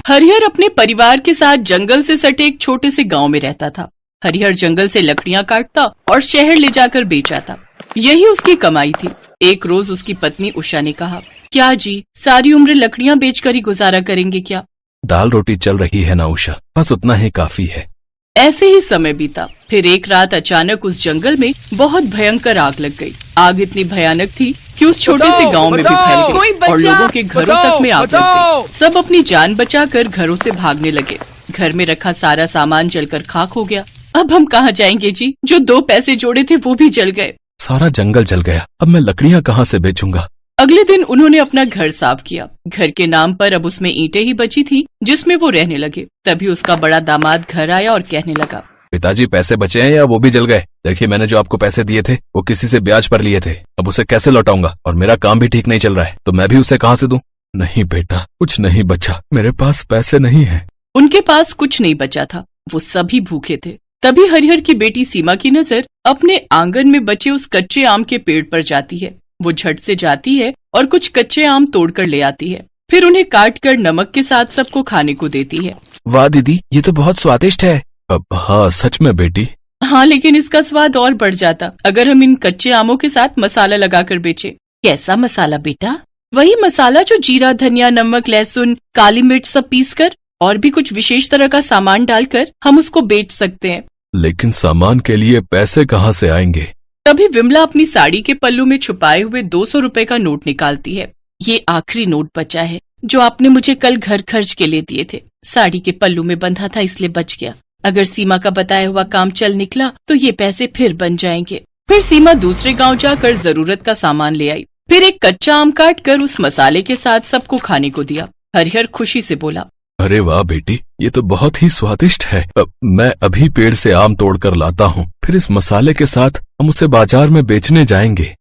हरिहर अपने परिवार के साथ जंगल से सटे एक छोटे से गांव में रहता था। हरिहर जंगल से लकड़ियां काटता और शहर ले जाकर बेचाता। यही उसकी कमाई थी। एक रोज उसकी पत्नी उषा ने कहा, क्या जी, सारी उम्र लकड़ियां बेचकर ही गुजारा करेंगे क्या? दाल रोटी चल रही है ना उषा, बस उतना ही काफी है। ऐसे ही समय बीता। फिर एक रात अचानक उस जंगल में बहुत भयंकर आग लग गई। आग इतनी भयानक थी कि उस छोटे से गांव में भी फैल गई और लोगों के घरों तक में आग लग गई। सब अपनी जान बचाकर घरों से भागने लगे। घर में रखा सारा सामान जलकर खाक हो गया। अब हम कहाँ जाएंगे जी? जो 2 पैसे जोड़े थे वो भी जल गए। सारा जंगल जल गया, अब मैं लकड़ियां कहाँ से बेचूंगा? अगले दिन उन्होंने अपना घर साफ किया। घर के नाम पर अब उसमें ईंटें ही बची थी जिसमें वो रहने लगे। तभी उसका बड़ा दामाद घर आया और कहने लगा, पिताजी पैसे बचे हैं या वो भी जल गए? देखिए, मैंने जो आपको पैसे दिए थे वो किसी से ब्याज पर लिए थे, अब उसे कैसे लौटाऊंगा? और मेरा काम भी ठीक नहीं चल रहा है, तो मैं भी उसे कहाँ से दूं? नहीं बेटा, कुछ नहीं बचा, मेरे पास पैसे नहीं है। उनके पास कुछ नहीं बचा था, वो सभी भूखे थे। तभी हरिहर की बेटी सीमा की नजर अपने आंगन में बचे उस कच्चे आम के पेड़ पर जाती है। वो झट से जाती है और कुछ कच्चे आम तोड़कर ले आती है। फिर उन्हें काट कर नमक के साथ सबको खाने को देती है। वाह दीदी, ये तो बहुत स्वादिष्ट है। हाँ सच में बेटी। हाँ, लेकिन इसका स्वाद और बढ़ जाता अगर हम इन कच्चे आमों के साथ मसाला लगाकर बेचे। कैसा मसाला बेटा? वही मसाला जो जीरा, धनिया, नमक, लहसुन, काली मिर्च सब पीसकर और भी कुछ विशेष तरह का सामान डालकर हम उसको बेच सकते हैं। लेकिन सामान के लिए पैसे कहाँ से आएंगे? तभी विमला अपनी साड़ी के पल्लू में छुपाए हुए 200 रुपए का नोट निकालती है। ये आखिरी नोट बचा है जो आपने मुझे कल घर खर्च के लिए दिए थे। साड़ी के पल्लू में बंधा था इसलिए बच गया। अगर सीमा का बताया हुआ काम चल निकला तो ये पैसे फिर बन जाएंगे। फिर सीमा दूसरे गांव जाकर जरूरत का सामान ले आई। फिर एक कच्चा आम काट कर उस मसाले के साथ सबको खाने को दिया। हरिहर खुशी से बोला, अरे वाह बेटी, ये तो बहुत ही स्वादिष्ट है। मैं अभी पेड़ से आम तोड़कर लाता हूँ, फिर इस मसाले के साथ हम उसे बाजार में बेचने जाएंगे।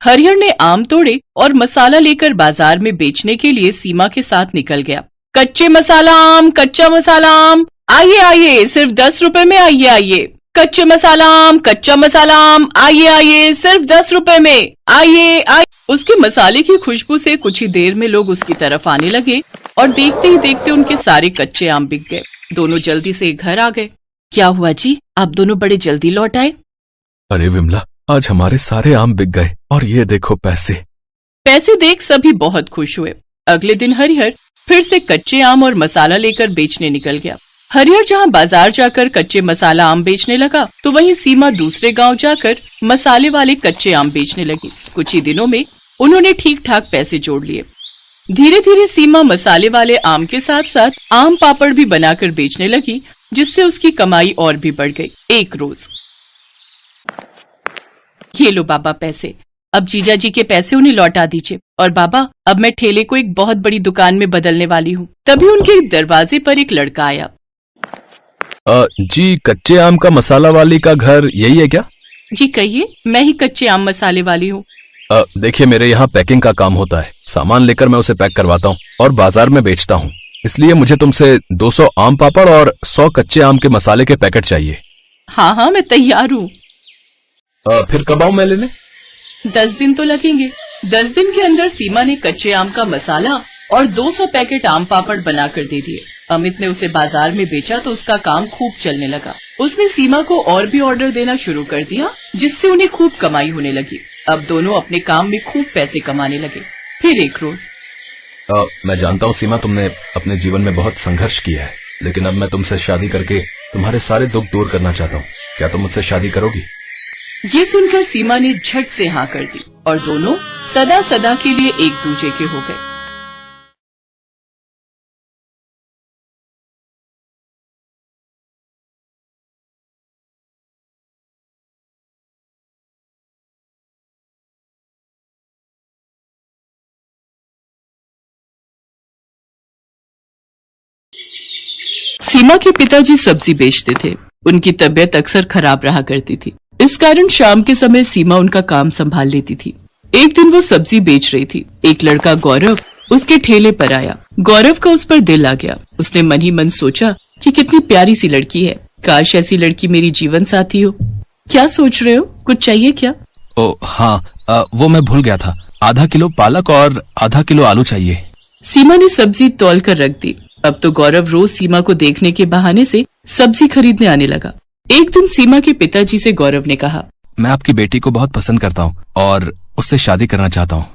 हरिहर ने आम तोड़े और मसाला लेकर बाजार में बेचने के लिए सीमा के साथ निकल गया। कच्चे मसाला आम, कच्चा मसाला आम, आइए आइए, सिर्फ 10 रुपए में आइए आइए। कच्चे मसाला आम, कच्चा मसाला आम, आइए आइए, सिर्फ 10 रुपए में आइए आइए। उसके मसाले की खुशबू से कुछ ही देर में लोग उसकी तरफ आने लगे और देखते ही देखते उनके सारे कच्चे आम बिक गए। दोनों जल्दी से घर आ गए। क्या हुआ जी, आप दोनों बड़े जल्दी लौट आए? अरे विमला, आज हमारे सारे आम बिक गए और ये देखो पैसे। पैसे देख सभी बहुत खुश हुए। अगले दिन हरिहर फिर से कच्चे आम और मसाला लेकर बेचने निकल गया। हरिहर जहाँ बाजार जाकर कच्चे मसाला आम बेचने लगा तो वहीं सीमा दूसरे गांव जाकर मसाले वाले कच्चे आम बेचने लगी। कुछ ही दिनों में उन्होंने ठीक ठाक पैसे जोड़ लिए। धीरे धीरे सीमा मसाले वाले आम के साथ साथ आम पापड़ भी बनाकर बेचने लगी, जिससे उसकी कमाई और भी बढ़ गई। एक रोज, ये लो बाबा पैसे, अब जीजा जी के पैसे उन्हें लौटा दीजिए। और बाबा, अब मैं ठेले को एक बहुत बड़ी दुकान में बदलने वाली हूँ। तभी उनके दरवाजे पर एक लड़का आया। जी, कच्चे आम का मसाला वाली का घर यही है क्या? जी कहिए, मैं ही कच्चे आम मसाले वाली हूँ। देखिए, मेरे यहाँ पैकिंग का काम होता है। सामान लेकर मैं उसे पैक करवाता हूँ और बाजार में बेचता हूँ। इसलिए मुझे तुमसे 200 आम पापड़ और 100 कच्चे आम के मसाले के पैकेट चाहिए। हाँ हाँ, मैं तैयार हूँ। फिर कब आऊँ मैं लेने? 10 दिन तो लगेंगे। 10 दिन के अंदर सीमा ने कच्चे आम का मसाला और 200 पैकेट आम पापड़ बनाकर दे दिए। अमित ने उसे बाजार में बेचा तो उसका काम खूब चलने लगा। उसने सीमा को और भी ऑर्डर देना शुरू कर दिया, जिससे उन्हें खूब कमाई होने लगी। अब दोनों अपने काम में खूब पैसे कमाने लगे। फिर एक रोज, मैं जानता हूँ सीमा, तुमने अपने जीवन में बहुत संघर्ष किया है, लेकिन अब मैं तुमसे शादी करके तुम्हारे सारे दुख दूर करना चाहता हूँ। क्या तुम मुझसे शादी करोगी? ये सुनकर सीमा ने झट से हाँ कर दी और दोनों सदा सदा के लिए एक दूसरे के हो गए। सीमा के पिताजी सब्जी बेचते थे। उनकी तबीयत अक्सर खराब रहा करती थी। इस कारण शाम के समय सीमा उनका काम संभाल लेती थी। एक दिन वो सब्जी बेच रही थी। एक लड़का गौरव उसके ठेले पर आया। गौरव का उस पर दिल आ गया। उसने मन ही मन सोचा कि कितनी प्यारी सी लड़की है, काश ऐसी लड़की मेरी जीवन साथी हो। क्या सोच रहे हो, कुछ चाहिए क्या? ओ हाँ, वो मैं भूल गया था। आधा किलो पालक और आधा किलो आलू चाहिए। सीमा ने सब्जी तौल कर रख दी। अब तो गौरव रोज सीमा को देखने के बहाने से सब्जी खरीदने आने लगा। एक दिन सीमा के पिताजी से गौरव ने कहा, मैं आपकी बेटी को बहुत पसंद करता हूँ और उससे शादी करना चाहता हूँ।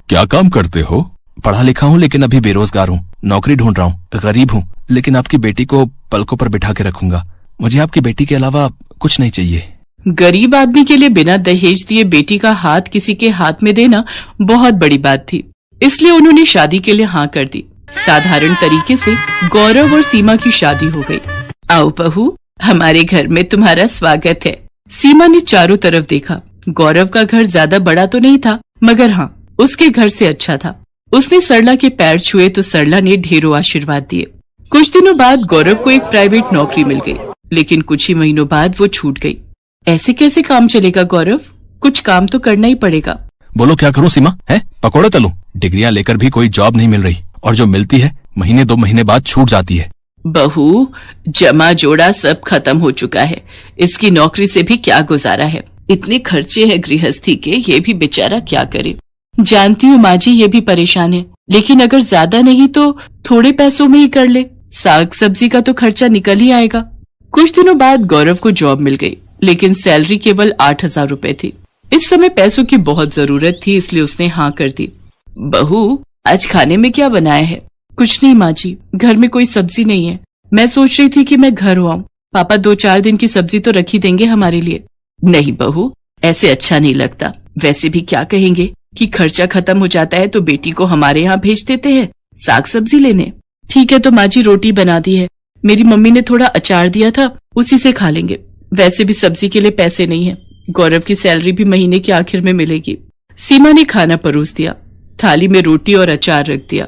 क्या काम करते हो? पढ़ा लिखा हूँ लेकिन अभी बेरोजगार हूँ, नौकरी ढूंढ रहा हूँ, गरीब हूँ, लेकिन आपकी बेटी को पलकों पर बिठा के रखूंगा। मुझे आपकी बेटी के अलावा कुछ नहीं चाहिए। गरीब आदमी के लिए बिना दहेज दिए बेटी का हाथ किसी के हाथ में देना बहुत बड़ी बात थी, इसलिए उन्होंने शादी के लिए हाँ कर दी। साधारण तरीके से गौरव और सीमा की शादी हो गई। आओ बहू, हमारे घर में तुम्हारा स्वागत है। सीमा ने चारों तरफ देखा। गौरव का घर ज्यादा बड़ा तो नहीं था, मगर हाँ, उसके घर से अच्छा था। उसने सरला के पैर छुए तो सरला ने ढेरों आशीर्वाद दिए। कुछ दिनों बाद गौरव को एक प्राइवेट नौकरी मिल गई, लेकिन कुछ ही महीनों बाद वो छूट गई। ऐसे कैसे काम चलेगा गौरव? कुछ काम तो करना ही पड़ेगा। बोलो क्या करूं सीमा? है पकौड़े तलूं? डिग्रियां लेकर भी कोई जॉब नहीं मिल रही, और जो मिलती है महीने 2 महीने बाद छूट जाती है। बहू, जमा जोड़ा सब खत्म हो चुका है। इसकी नौकरी से भी क्या गुजारा है? इतने खर्चे हैं गृहस्थी के, ये भी बेचारा क्या करे। जानती हूँ माँ जी, ये भी परेशान है, लेकिन अगर ज्यादा नहीं तो थोड़े पैसों में ही कर ले। साग सब्जी का तो खर्चा निकल ही आएगा। कुछ दिनों बाद गौरव को जॉब मिल गई, लेकिन सैलरी केवल 8,000 रुपए थी। इस समय पैसों की बहुत जरूरत थी, इसलिए उसने हाँ कर दी। बहू, आज खाने में क्या बनाया है? कुछ नहीं माँ जी, घर में कोई सब्जी नहीं है। मैं सोच रही थी कि मैं घर आऊं, पापा 2-4 दिन की सब्जी तो रखी देंगे हमारे लिए। नहीं बहू, ऐसे अच्छा नहीं लगता। वैसे भी क्या कहेंगे कि खर्चा खत्म हो जाता है तो बेटी को हमारे यहाँ भेज देते हैं साग सब्जी लेने। ठीक है तो माँ जी, रोटी बना दी है। मेरी मम्मी ने थोड़ा अचार दिया था, उसी से खा लेंगे। वैसे भी सब्जी के लिए पैसे नहीं है। गौरव की सैलरी भी महीने के आखिर में मिलेगी। सीमा ने खाना परोस दिया, थाली में रोटी और अचार रख दिया।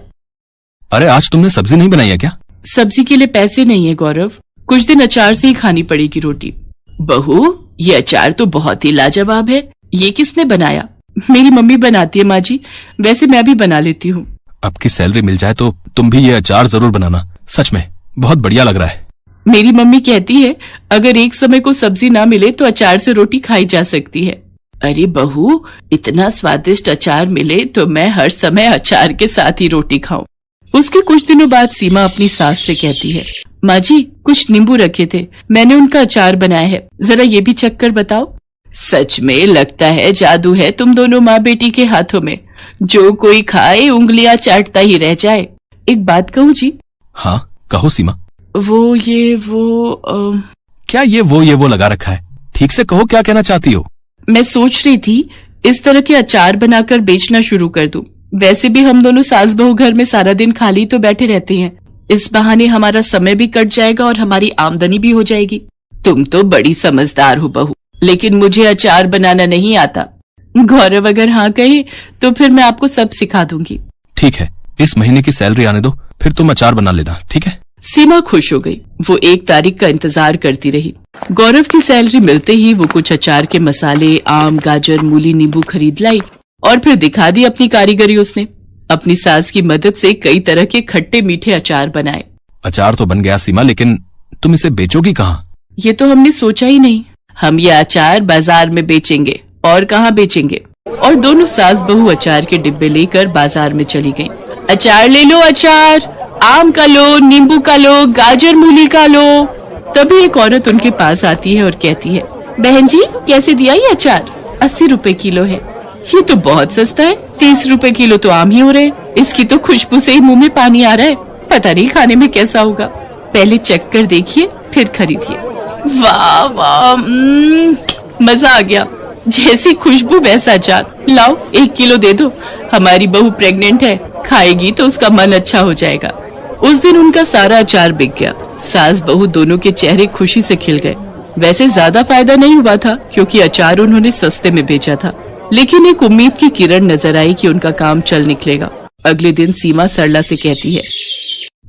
अरे आज तुमने सब्जी नहीं बनाई है क्या? सब्जी के लिए पैसे नहीं है गौरव, कुछ दिन अचार से ही खानी पड़ेगी रोटी। बहू, ये अचार तो बहुत ही लाजवाब है। ये किसने बनाया? मेरी मम्मी बनाती है माँ जी, वैसे मैं भी बना लेती हूँ। आपकी सैलरी मिल जाए तो तुम भी ये अचार जरूर बनाना, सच में बहुत बढ़िया लग रहा है। मेरी मम्मी कहती है अगर एक समय को सब्जी ना मिले तो अचार से रोटी खाई जा सकती है। अरे बहू, इतना स्वादिष्ट अचार मिले तो मैं हर समय अचार के साथ ही रोटी खाऊं। उसके कुछ दिनों बाद सीमा अपनी सास से कहती है, माँ जी कुछ नींबू रखे थे, मैंने उनका अचार बनाया है, जरा ये भी चख कर बताओ। सच में लगता है जादू है तुम दोनों माँ बेटी के हाथों में, जो कोई खाए उंगलियां चाटता ही रह जाए। एक बात कहूँ जी? हाँ कहो सीमा। क्या ये वो लगा रखा है? ठीक से कहो, क्या कहना चाहती हो? मैं सोच रही थी इस तरह के अचार बनाकर बेचना शुरू कर दूं। वैसे भी हम दोनों सास बहू घर में सारा दिन खाली तो बैठे रहते हैं, इस बहाने हमारा समय भी कट जाएगा और हमारी आमदनी भी हो जाएगी। तुम तो बड़ी समझदार हो बहू, लेकिन मुझे अचार बनाना नहीं आता। गौरव अगर हाँ कहे तो फिर मैं आपको सब सिखा दूंगी। ठीक है, इस महीने की सैलरी आने दो, फिर तुम अचार बना लेना, ठीक है? सीमा खुश हो गई। वो 1 तारीख का इंतजार करती रही। गौरव की सैलरी मिलते ही वो कुछ अचार के मसाले, आम, गाजर, मूली, नींबू खरीद लाई और फिर दिखा दी अपनी कारीगरी। उसने अपनी सास की मदद से कई तरह के खट्टे मीठे अचार बनाए। अचार तो बन गया सीमा, लेकिन तुम इसे बेचोगी कहाँ? ये तो हमने सोचा ही नहीं। हम ये अचार बाजार में बेचेंगे, और कहाँ बेचेंगे। और दोनों सास बहू अचार के डिब्बे लेकर बाजार में चली गईं। अचार ले लो, अचार आम का लो, नींबू का लो, गाजर मूली का लो। तभी एक औरत उनके पास आती है और कहती है, बहन जी कैसे दिया ये अचार? 80 रुपए किलो है। ये तो बहुत सस्ता है, 30 रुपए किलो तो आम ही हो रहे। इसकी तो खुशबू से ही मुंह में पानी आ रहा है, पता नहीं खाने में कैसा होगा। पहले चख कर देखिए फिर खरीदिए। वाह वाह, मजा आ गया। जैसी खुशबू वैसा अचार। लाओ 1 किलो दे दो, हमारी बहू प्रेग्नेंट है, खाएगी तो उसका मन अच्छा हो जाएगा। उस दिन उनका सारा अचार बिक गया। सास बहू दोनों के चेहरे खुशी से खिल गए। वैसे ज्यादा फायदा नहीं हुआ था क्योंकि अचार उन्होंने सस्ते में बेचा था, लेकिन एक उम्मीद की किरण नजर आई कि उनका काम चल निकलेगा। अगले दिन सीमा सरला से कहती है,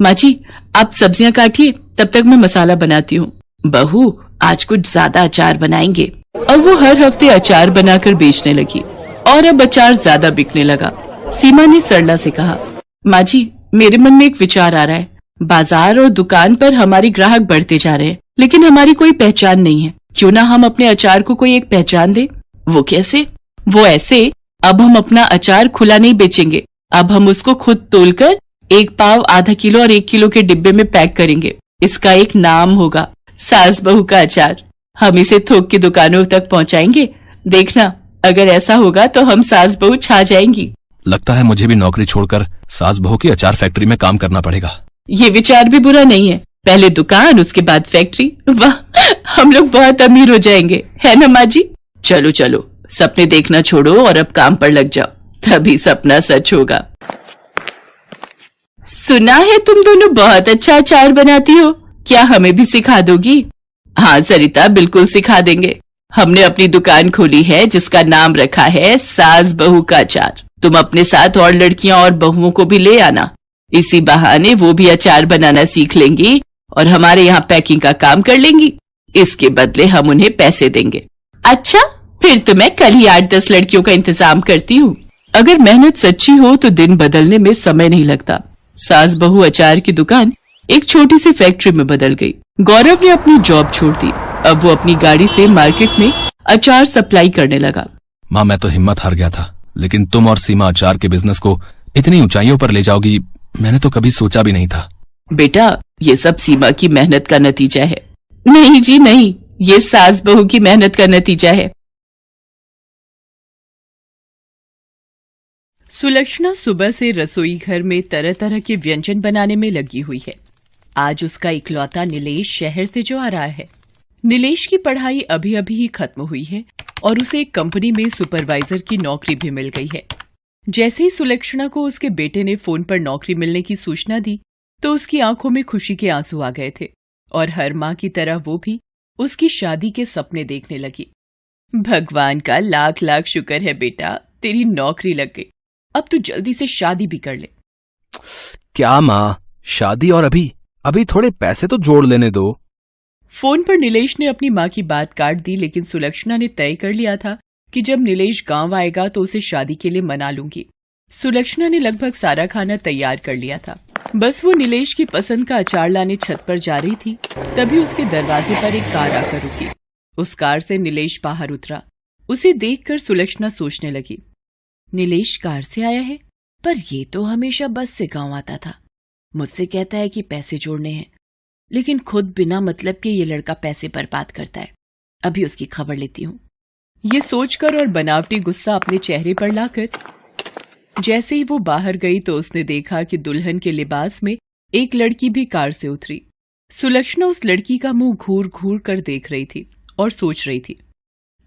माँ जी आप सब्जियां काटिए, तब तक मैं मसाला बनाती हूँ। बहू आज कुछ ज्यादा अचार बनाएंगे। और वो हर हफ्ते अचार बनाकर बेचने लगी और अब अचार ज्यादा बिकने लगा। सीमा ने सरला से कहा, माँ जी मेरे मन में एक विचार आ रहा है। बाजार और दुकान पर हमारे ग्राहक बढ़ते जा रहे हैं, लेकिन हमारी कोई पहचान नहीं है। क्यों ना हम अपने अचार को कोई एक पहचान दे? वो कैसे? वो ऐसे, अब हम अपना अचार खुला नहीं बेचेंगे, अब हम उसको खुद तोलकर 1 पाव आधा किलो और 1 किलो के डिब्बे में पैक करेंगे। इसका एक नाम होगा, सास बहू का अचार। हम इसे थोक की दुकानों तक पहुंचाएंगे। देखना, अगर ऐसा होगा तो हम सास बहू छा जाएंगी। लगता है मुझे भी नौकरी छोड़कर सास बहू की अचार फैक्ट्री में काम करना पड़ेगा। ये विचार भी बुरा नहीं है, पहले दुकान उसके बाद फैक्ट्री। वाह, हम लोग बहुत अमीर हो जाएंगे, है ना माँ जी? चलो चलो, सपने देखना छोड़ो और अब काम पर लग जाओ, तभी सपना सच होगा। सुना है तुम दोनों बहुत अच्छा अचार बनाती हो, क्या हमें भी सिखा दोगी? हाँ सरिता, बिल्कुल सिखा देंगे। हमने अपनी दुकान खोली है जिसका नाम रखा है सास बहू का अचार। तुम अपने साथ और लड़कियां और बहुओं को भी ले आना, इसी बहाने वो भी अचार बनाना सीख लेंगी और हमारे यहाँ पैकिंग का काम कर लेंगी। इसके बदले हम उन्हें पैसे देंगे। अच्छा, फिर तो मैं कल ही 8-10 लड़कियों का इंतजाम करती हूँ। अगर मेहनत सच्ची हो तो दिन बदलने में समय नहीं लगता। सास बहू अचार की दुकान एक छोटी सी फैक्ट्री में बदल गई। गौरव ने अपनी जॉब छोड़ दी। अब वो अपनी गाड़ी से मार्केट में अचार सप्लाई करने लगा। माँ, मैं तो हिम्मत हार गया था, लेकिन तुम और सीमा अचार के बिजनेस को इतनी ऊंचाइयों पर ले जाओगी, मैंने तो कभी सोचा भी नहीं था। बेटा, ये सब सीमा की मेहनत का नतीजा है। नहीं जी नहीं, ये सास बहू की मेहनत का नतीजा है। सुलक्षणा सुबह से रसोई घर में तरह तरह के व्यंजन बनाने में लगी हुई है। आज उसका इकलौता नीलेश शहर से जो आ रहा है। नीलेश की पढ़ाई अभी अभी ही खत्म हुई है और उसे एक कंपनी में सुपरवाइजर की नौकरी भी मिल गई है। जैसे ही सुलक्षणा को उसके बेटे ने फोन पर नौकरी मिलने की सूचना दी तो उसकी आंखों में खुशी के आंसू आ गए थे और हर माँ की तरह वो भी उसकी शादी के सपने देखने लगी। भगवान का लाख लाख शुक्र है बेटा, तेरी नौकरी लग गई। अब तू जल्दी से शादी भी कर ले। क्या माँ, शादी? और अभी थोड़े पैसे तो जोड़ लेने दो। फोन पर नीलेश ने अपनी माँ की बात काट दी, लेकिन सुलक्षणा ने तय कर लिया था कि जब नीलेश गांव आएगा तो उसे शादी के लिए मना लूंगी। सुलक्षणा ने लगभग सारा खाना तैयार कर लिया था। बस वो नीलेश की पसंद का अचार लाने छत पर जा रही थी, तभी उसके दरवाजे पर एक कार आकर रुकी। उस कार से नीलेश बाहर उतरा। उसे देखकर सुलक्षणा सोचने लगी, नीलेश कार से आया है, पर ये तो हमेशा बस से गांव आता था। मुझसे कहता है कि पैसे जोड़ने हैं, लेकिन खुद बिना मतलब के ये लड़का पैसे बर्बाद करता है। अभी उसकी खबर लेती हूँ। ये सोचकर और बनावटी गुस्सा अपने चेहरे पर लाकर जैसे ही वो बाहर गई तो उसने देखा कि दुल्हन के लिबास में एक लड़की भी कार से उतरी। सुलक्षणा उस लड़की का मुंह घूर घूर कर देख रही थी और सोच रही थी,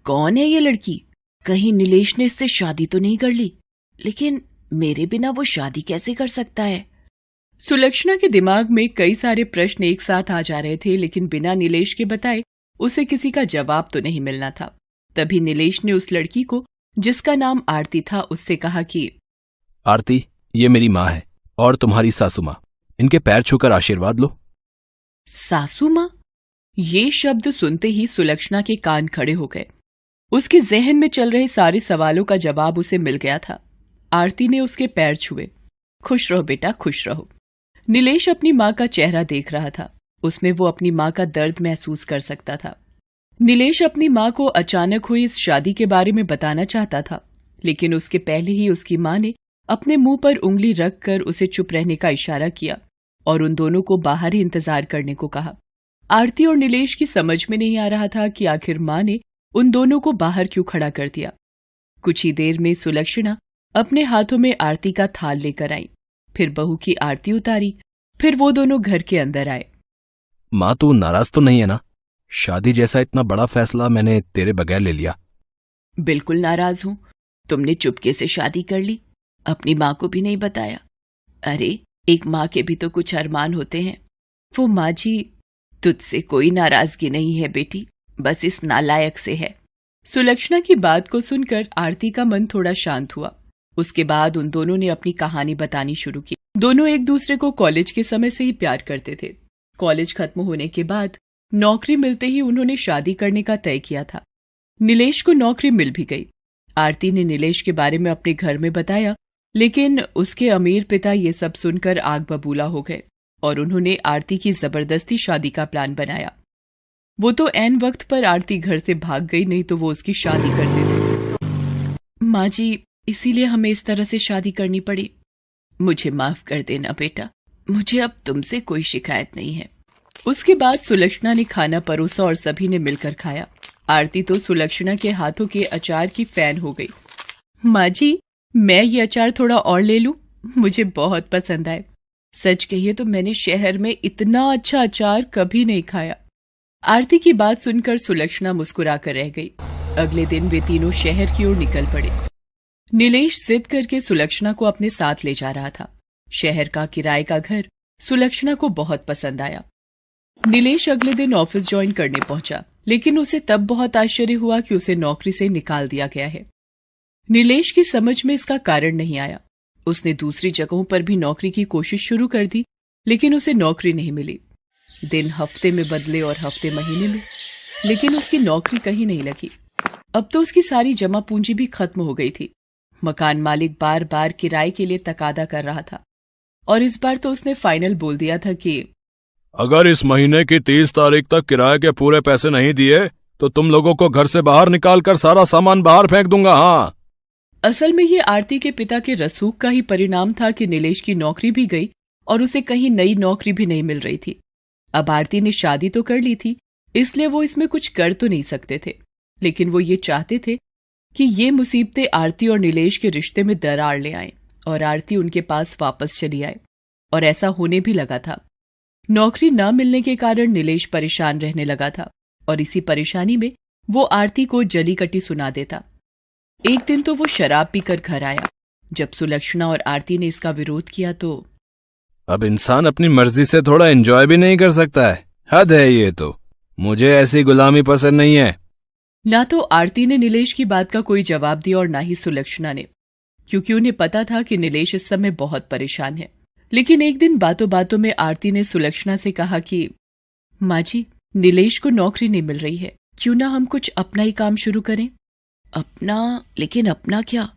कौन है ये लड़की? कहीं नीलेश ने इससे शादी तो नहीं कर ली? लेकिन मेरे बिना वो शादी कैसे कर सकता है? सुलक्षणा के दिमाग में कई सारे प्रश्न एक साथ आ जा रहे थे, लेकिन बिना नीलेश के बताए उसे किसी का जवाब तो नहीं मिलना था। तभी नीलेश ने उस लड़की को, जिसका नाम आरती था, उससे कहा कि आरती, ये मेरी माँ है और तुम्हारी सासू माँ। इनके पैर छूकर आशीर्वाद लो। सासू माँ? ये शब्द सुनते ही सुलक्षणा के कान खड़े हो गए। उसके जहन में चल रहे सारे सवालों का जवाब उसे मिल गया था। आरती ने उसके पैर छुए। खुश रहो बेटा, खुश रहो। नीलेश अपनी माँ का चेहरा देख रहा था। उसमें वो अपनी माँ का दर्द महसूस कर सकता था। नीलेश अपनी माँ को अचानक हुई इस शादी के बारे में बताना चाहता था, लेकिन उसके पहले ही उसकी माँ ने अपने मुंह पर उंगली रखकर उसे चुप रहने का इशारा किया और उन दोनों को बाहर ही इंतजार करने को कहा। आरती और नीलेश की समझ में नहीं आ रहा था कि आखिर माँ ने उन दोनों को बाहर क्यों खड़ा कर दिया। कुछ ही देर में सुलक्षणा अपने हाथों में आरती का थाल लेकर आई, फिर बहू की आरती उतारी, फिर वो दोनों घर के अंदर आए। माँ, तू नाराज तो नहीं है ना? शादी जैसा इतना बड़ा फैसला मैंने तेरे बगैर ले लिया। बिल्कुल नाराज हूँ। तुमने चुपके से शादी कर ली, अपनी माँ को भी नहीं बताया। अरे, एक माँ के भी तो कुछ अरमान होते हैं। वो माँ जी, तुझसे कोई नाराजगी नहीं है बेटी, बस इस नालायक से है। सुलक्षणा की बात को सुनकर आरती का मन थोड़ा शांत हुआ। उसके बाद उन दोनों ने अपनी कहानी बतानी शुरू की। दोनों एक दूसरे को कॉलेज के समय से ही प्यार करते थे। कॉलेज खत्म होने के बाद नौकरी मिलते ही उन्होंने शादी करने का तय किया था। नीलेश को नौकरी मिल भी गई। आरती ने नीलेश के बारे में अपने घर में बताया, लेकिन उसके अमीर पिता ये सब सुनकर आग बबूला हो गए और उन्होंने आरती की जबरदस्ती शादी का प्लान बनाया। वो तो ऐन वक्त पर आरती घर से भाग गई, नहीं तो वो उसकी शादी कर देते थे। माँ जी, इसीलिए हमें इस तरह से शादी करनी पड़ी। मुझे माफ कर देना बेटा, मुझे अब तुमसे कोई शिकायत नहीं है। उसके बाद सुलक्षणा ने खाना परोसा और सभी ने मिलकर खाया। आरती तो सुलक्षणा के हाथों के अचार की फैन हो गई। माँ जी, मैं ये अचार थोड़ा और ले लूं? मुझे बहुत पसंद आए। सच कहिए तो मैंने शहर में इतना अच्छा अचार कभी नहीं खाया। आरती की बात सुनकर सुलक्षणा मुस्कुराकर रह गई। अगले दिन वे तीनों शहर की ओर निकल पड़े। नीलेश जिद करके सुलक्षणा को अपने साथ ले जा रहा था। शहर का किराए का घर सुलक्षणा को बहुत पसंद आया। नीलेश अगले दिन ऑफिस ज्वाइन करने पहुंचा, लेकिन उसे तब बहुत आश्चर्य हुआ कि उसे नौकरी से निकाल दिया गया है। नीलेश की समझ में इसका कारण नहीं आया। उसने दूसरी जगहों पर भी नौकरी की कोशिश शुरू कर दी, लेकिन उसे नौकरी नहीं मिली। दिन हफ्ते में बदले और हफ्ते महीने में, लेकिन उसकी नौकरी कहीं नहीं लगी। अब तो उसकी सारी जमा पूंजी भी खत्म हो गई थी। मकान मालिक बार बार किराए के लिए तकादा कर रहा था और इस बार तो उसने फाइनल बोल दिया था कि अगर इस महीने की 30 तारीख तक किराए के पूरे पैसे नहीं दिए तो तुम लोगों को घर से बाहर निकालकर सारा सामान बाहर फेंक दूंगा। हाँ, असल में ये आरती के पिता के रसूख का ही परिणाम था कि नीलेश की नौकरी भी गई और उसे कहीं नई नौकरी भी नहीं मिल रही थी। अब आरती ने शादी तो कर ली थी, इसलिए वो इसमें कुछ कर तो नहीं सकते थे, लेकिन वो ये चाहते थे कि ये मुसीबतें आरती और नीलेश के रिश्ते में दरार ले आएं और आरती उनके पास वापस चली आए। और ऐसा होने भी लगा था। नौकरी न मिलने के कारण नीलेश परेशान रहने लगा था और इसी परेशानी में वो आरती को जली कटी सुना देता। एक दिन तो वो शराब पीकर घर आया। जब सुलक्षणा और आरती ने इसका विरोध किया तो अब इंसान अपनी मर्जी से थोड़ा एंजॉय भी नहीं कर सकता है? हद है ये तो। मुझे ऐसी गुलामी पसंद नहीं है। ना तो आरती ने नीलेश की बात का कोई जवाब दिया और ना ही सुलक्षणा ने, क्योंकि उन्हें पता था कि नीलेश इस समय बहुत परेशान है। लेकिन एक दिन बातों बातों में आरती ने सुलक्षणा से कहा कि माँ जी, नीलेश को नौकरी नहीं मिल रही है, क्यों ना हम कुछ अपना ही काम शुरू करें। अपना? लेकिन अपना क्या?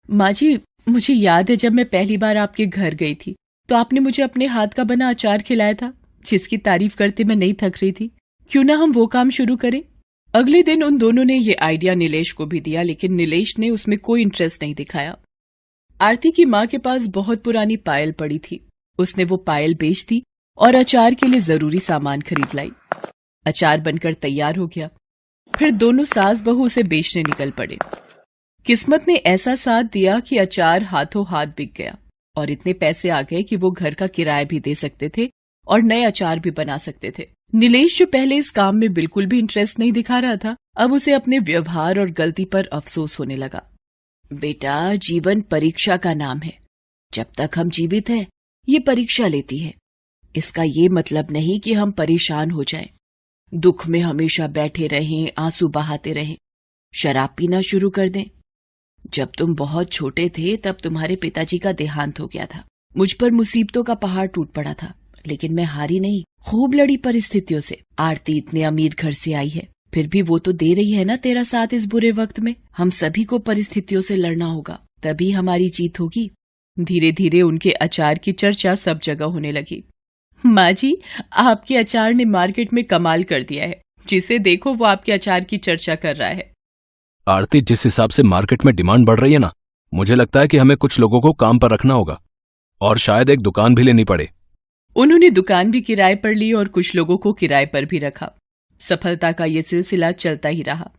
माँ जी, मुझे याद है जब मैं पहली बार आपके घर गई थी तो आपने मुझे अपने हाथ का बना अचार खिलाया था, जिसकी तारीफ करते मैं नहीं थक रही थी। क्यों ना हम वो काम शुरू करें। अगले दिन उन दोनों ने ये आइडिया नीलेश को भी दिया, लेकिन नीलेश ने उसमें कोई इंटरेस्ट नहीं दिखाया। आरती की माँ के पास बहुत पुरानी पायल पड़ी थी। उसने वो पायल बेच दी और अचार के लिए जरूरी सामान खरीद लाई। अचार बनकर तैयार हो गया। फिर दोनों सास बहू उसे बेचने निकल पड़े। किस्मत ने ऐसा साथ दिया कि अचार हाथों हाथ बिक गया और इतने पैसे आ गए कि वो घर का किराया भी दे सकते थे और नए अचार भी बना सकते थे। नीलेश, जो पहले इस काम में बिल्कुल भी इंटरेस्ट नहीं दिखा रहा था, अब उसे अपने व्यवहार और गलती पर अफसोस होने लगा। बेटा, जीवन परीक्षा का नाम है। जब तक हम जीवित हैं, ये परीक्षा लेती है। इसका ये मतलब नहीं कि हम परेशान हो जाएं, दुख में हमेशा बैठे रहें, आंसू बहाते रहें, शराब पीना शुरू कर दें। जब तुम बहुत छोटे थे तब तुम्हारे पिताजी का देहांत हो गया था। मुझ पर मुसीबतों का पहाड़ टूट पड़ा था, लेकिन मैं हारी नहीं, खूब लड़ी परिस्थितियों से। आरती इतने अमीर घर से आई है, फिर भी वो तो दे रही है ना तेरा साथ इस बुरे वक्त में। हम सभी को परिस्थितियों से लड़ना होगा, तभी हमारी जीत होगी। धीरे धीरे उनके अचार की चर्चा सब जगह होने लगी। माँ जी, आपके अचार ने मार्केट में कमाल कर दिया है। जिसे देखो वो आपके अचार की चर्चा कर रहा है। आरती, जिस हिसाब से मार्केट में डिमांड बढ़ रही है ना, मुझे लगता है कि हमें कुछ लोगों को काम पर रखना होगा और शायद एक दुकान भी लेनी पड़े। उन्होंने दुकान भी किराए पर ली और कुछ लोगों को किराए पर भी रखा। सफलता का ये सिलसिला चलता ही रहा।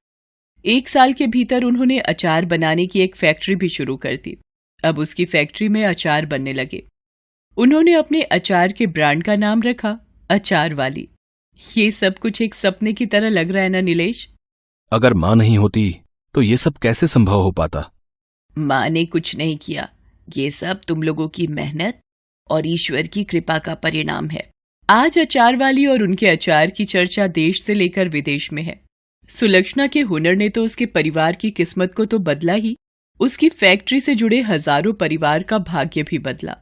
1 साल के भीतर उन्होंने अचार बनाने की एक फैक्ट्री भी शुरू कर दी। अब उसकी फैक्ट्री में अचार बनने लगे। उन्होंने अपने अचार के ब्रांड का नाम रखा अचार वाली। ये सब कुछ एक सपने की तरह लग रहा है ना नीलेश? अगर माँ नहीं होती तो ये सब कैसे संभव हो पाता? माँ ने कुछ नहीं किया। ये सब तुम लोगों की मेहनत और ईश्वर की कृपा का परिणाम है। आज अचार वाली और उनके अचार की चर्चा देश से लेकर विदेश में है। सुलक्षणा के हुनर ने तो उसके परिवार की किस्मत को तो बदला ही, उसकी फैक्ट्री से जुड़े हजारों परिवार का भाग्य भी बदला।